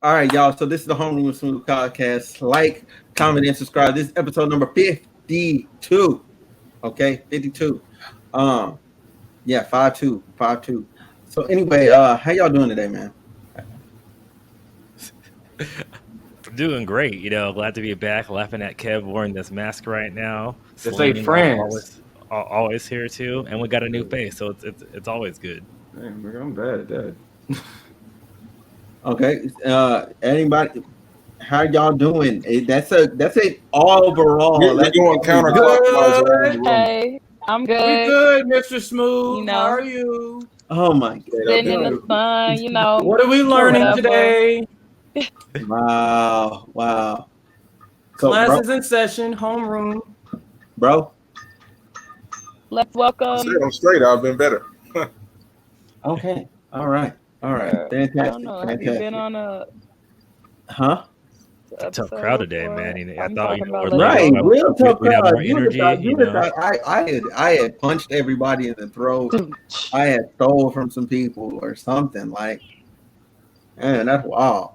All right, y'all. So this is the Homeroom with Smooth podcast. Like, comment, and subscribe. This is episode number 52. Okay, 52. Yeah, 52, 52. So anyway, how y'all doing today, man? Doing great, glad to be back. Laughing at Kev wearing this mask right now. Just like Sling friends. always here too, and we got a new face, so it's always good. Man, I'm bad at that. Okay. Anybody? How y'all doing? That's a overall. We're going counterclockwise around the room. Hey, I'm We good. good, Mr. Smooth. You know. How are you? Oh my god. Sitting in the sun, What are we learning Whatever. today? Wow. So, Classes in session, homeroom. bro. Let's I welcome. said I'm straight. I've been better. Okay. All right. Fantastic. I don't know. Have you been on a Huh? Tough crowd today, man. I I'm thought talking about Right, like, real tough we'd have crowd. more You energy. would've thought I had punched everybody in the throat. I had stole from some people or something. Like, man, that's wild.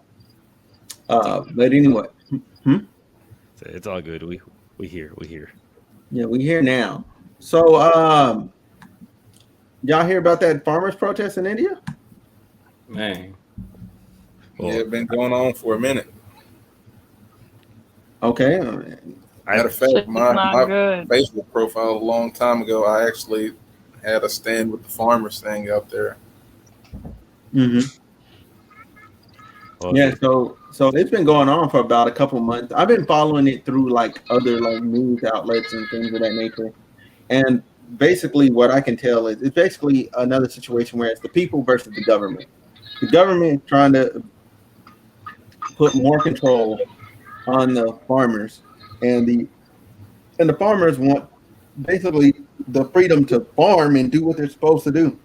But anyway, It's all good. We here. yeah, we here now. So, y'all hear about that farmers protest in India? Man. Well, Yeah, it's been going on for a minute. Okay. Matter of fact, shit's my not good. Facebook profile a long time ago, I actually had a stand with the farmers thing out there. Mm-hmm. well, Yeah, so it's been going on for about a couple months. I've been following it through like other like news outlets and things of that nature. And basically what I can tell is it's basically another situation where it's the people versus the government. The government is trying to put more control on the farmers, and the farmers want basically the freedom to farm and do what they're supposed to do.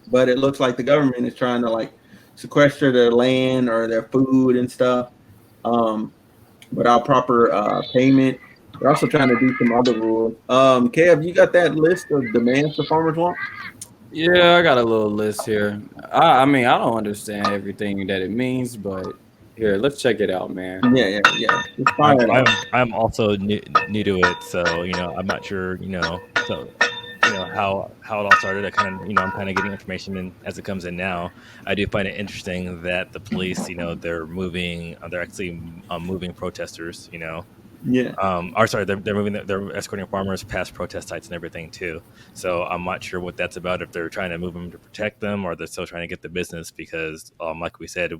But it looks like the government is trying to like sequester their land or their food and stuff without proper payment. They're also trying to do some other rules. Kev, you got that list of demands the farmers want? Yeah, I got a little list here. I mean, I don't understand everything that it means, but here, let's check it out, man. Yeah. It's fine. I'm also new to it, so I'm not sure so how it all started. I'm kind of getting information in as it comes in now. I do find it interesting that the police they're actually moving protesters. Yeah. Or sorry, they're escorting farmers past protest sites and everything too. So I'm not sure what that's about. If they're trying to move them to protect them, or they're still trying to get the business. Because, like we said,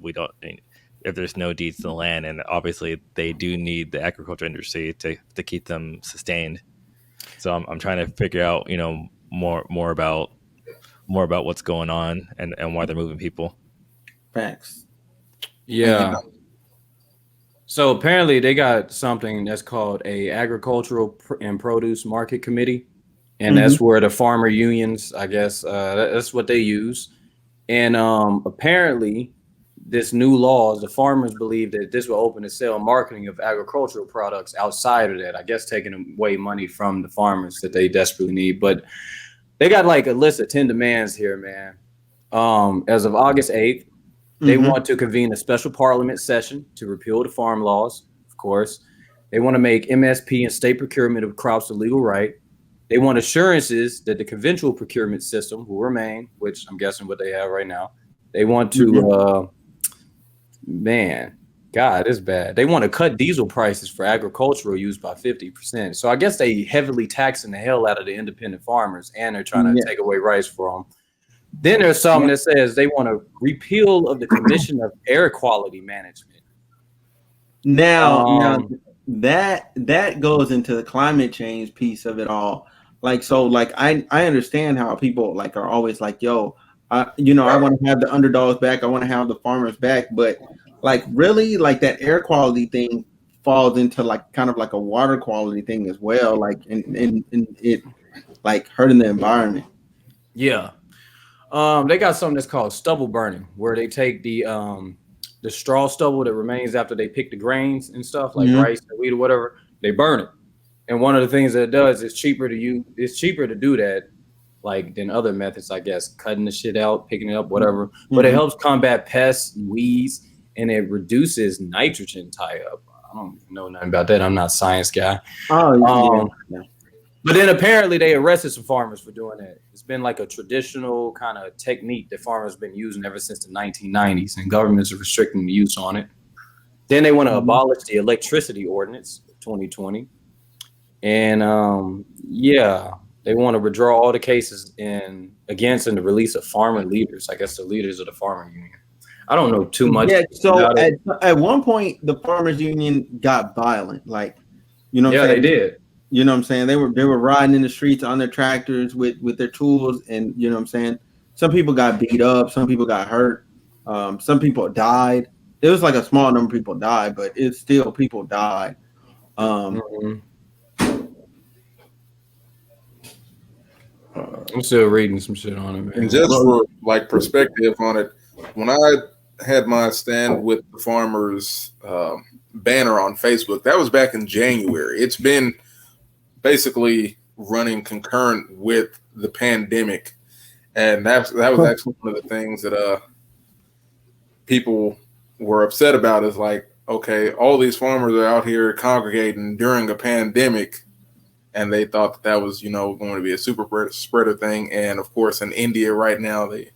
if there's no deeds to the land, and obviously they do need the agriculture industry to keep them sustained. So I'm trying to figure out more about what's going on and why they're moving people. Facts. Yeah. So apparently they got something that's called a agricultural and produce market committee, and that's where the farmer unions, I guess, that's what they use. And apparently, this new laws, the farmers believe that this will open the sale and marketing of agricultural products outside of that. I guess taking away money from the farmers that they desperately need. But they got like a list of 10 demands here, man. As of August 8th. They want to convene a special parliament session to repeal the farm laws, of course. They want to make MSP and state procurement of crops a legal right. They want assurances that the conventional procurement system will remain, which I'm guessing what they have right now. They want to, man, God, it's bad. They want to cut diesel prices for agricultural use by 50%. So I guess they heavily taxing the hell out of the independent farmers, and they're trying to take away rights from them. Then there's something that says they want a repeal of the Commission of Air Quality Management. Now that goes into the climate change piece of it all. Like, so like I understand how people like are always like, yo, I want to have the underdogs back. I want to have the farmers back. But like really like that air quality thing falls into like kind of like a water quality thing as well. Like and it like hurting the environment. Yeah. They got something that's called stubble burning, where they take the straw stubble that remains after they pick the grains and stuff like rice and wheat or whatever. They burn it, and one of the things that it does is cheaper to do that like than other methods, I guess, cutting the shit out, picking it up, whatever. But it helps combat pests and weeds, and it reduces nitrogen tie-up. I don't know nothing about that. I'm not a science guy. Oh, yeah. But then apparently they arrested some farmers for doing that. It's been like a traditional kind of technique that farmers have been using ever since the 1990s, and governments are restricting the use on it. Then they want to abolish the electricity ordinance of 2020. And they want to withdraw all the cases against and the release of farmer leaders. I guess the leaders of the farmer union. I don't know too much. Yeah, so at one point the farmers union got violent. Like, you know what I'm saying? They did. You know what I'm saying? They were riding in the streets on their tractors with their tools, and you know what I'm saying? Some people got beat up, some people got hurt, some people died. It was like a small number of people died, but it's still people died. I'm still reading some shit on it, man. And just for like perspective on it, when I had my stand with the farmers banner on Facebook, that was back in January. It's been basically running concurrent with the pandemic, and that was actually one of the things that people were upset about. Is like, okay, all these farmers are out here congregating during a pandemic, and they thought that was, going to be a super spreader thing. And of course, in India right now, they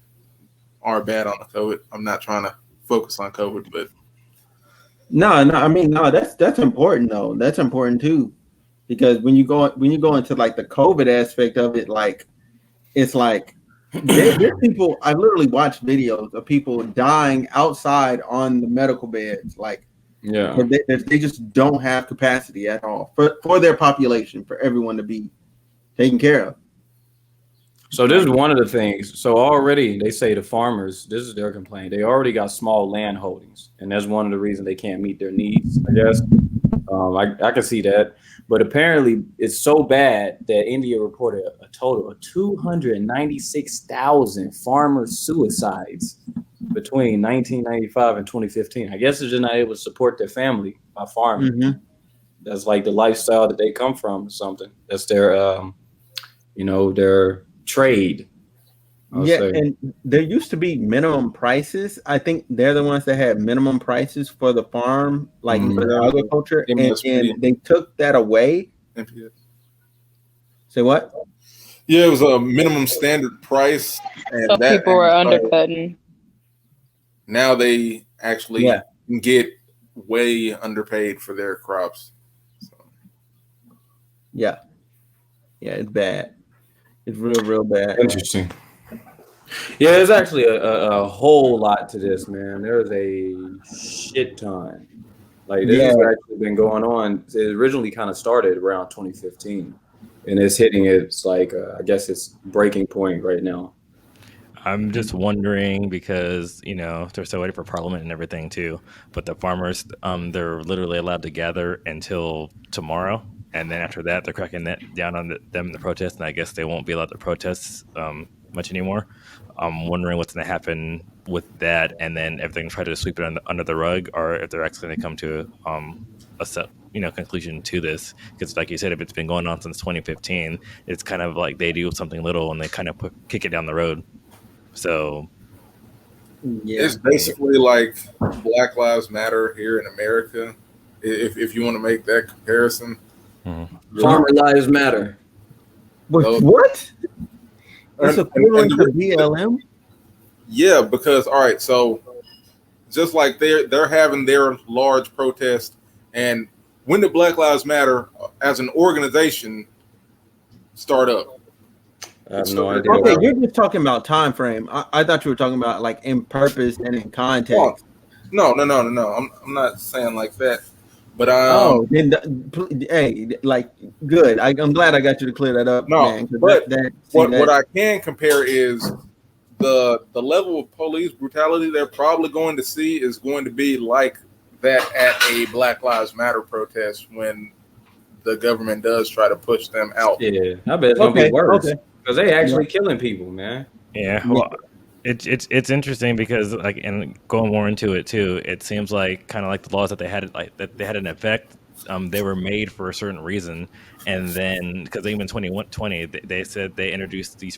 are bad on the COVID. I'm not trying to focus on COVID, but no, that's important though. That's important too, because when you go into like the COVID aspect of it, like it's like there's people. I literally watched videos of people dying outside on the medical beds, like. Yeah, they just don't have capacity at all for their population, for everyone to be taken care of. So this is one of the things. So already they say the farmers, this is their complaint. They already got small land holdings, and that's one of the reasons they can't meet their needs, I guess. I can see that. But apparently it's so bad that India reported a total of 296,000 farmer suicides between 1995 and 2015. I guess they're just not able to support their family by farming. Mm-hmm. That's like the lifestyle that they come from or something. That's their, their trade. And there used to be minimum prices. I think they're the ones that had minimum prices for the farm, like for the agriculture, and they took that away. Say what? Yeah, it was a minimum standard price, and So people were undercutting. Now they actually can get way underpaid for their crops. So. Yeah, it's bad. It's real bad. Interesting. Yeah, there's actually a whole lot to this, man. There's a shit ton. Like this has actually been going on. It originally kind of started around 2015, and it's hitting its like I guess it's breaking point right now. I'm just wondering because they're still waiting for Parliament and everything too. But the farmers, they're literally allowed to gather until tomorrow, and then after that, they're cracking that down on them in the protest, and I guess they won't be allowed to protest much anymore. I'm wondering what's going to happen with that, and then if they can try to sweep it under the rug, or if they're actually going to come to a conclusion to this. Because, like you said, if it's been going on since 2015, it's kind of like they do something little and they kind of kick it down the road. So it's basically like Black Lives Matter here in America. If you want to make that comparison, Farmer lives matter. What? It's equivalent to BLM. Yeah, because all right, so just like they're having their large protest, and when did Black Lives Matter as an organization start up? I have no idea. Okay, you're just talking about time frame. I thought you were talking about like in purpose and in context. No. I'm not saying like that. But hey, like good. I'm glad I got you to clear that up. No, man, but what I can compare is the level of police brutality they're probably going to see is going to be like that at a Black Lives Matter protest when the government does try to push them out. Yeah, I bet it's gonna be worse because they actually killing people, man. Yeah, well, it's interesting because and going more into it too, it seems like kind of like the laws that they had an effect they were made for a certain reason, and then because even in 2020 they said they introduced these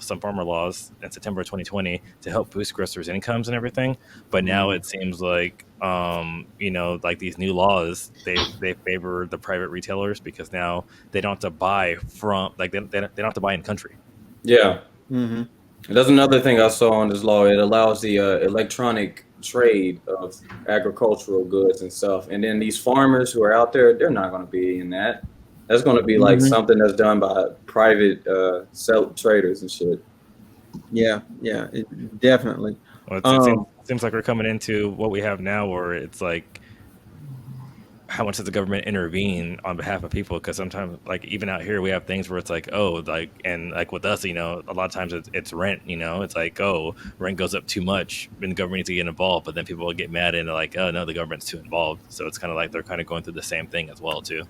some farmer laws in September 2020 to help boost grocers' incomes and everything. But now it seems like like these new laws they favor the private retailers because now they don't have to buy from they don't have to buy in country. Yeah. Mm-hmm. That's another thing I saw on this law. It allows the electronic trade of agricultural goods and stuff. And then these farmers who are out there, they're not going to be in that. That's going to be like something that's done by private traders and shit. Yeah, definitely. Well, it seems like we're coming into what we have now, where it's like, how much does the government intervene on behalf of people? Because sometimes, like even out here, we have things where it's like, oh, like, and like with us, a lot of times it's rent. It's like, oh, rent goes up too much, and the government needs to get involved. But then people will get mad and like, oh no, the government's too involved. So it's kind of like they're kind of going through the same thing as well too.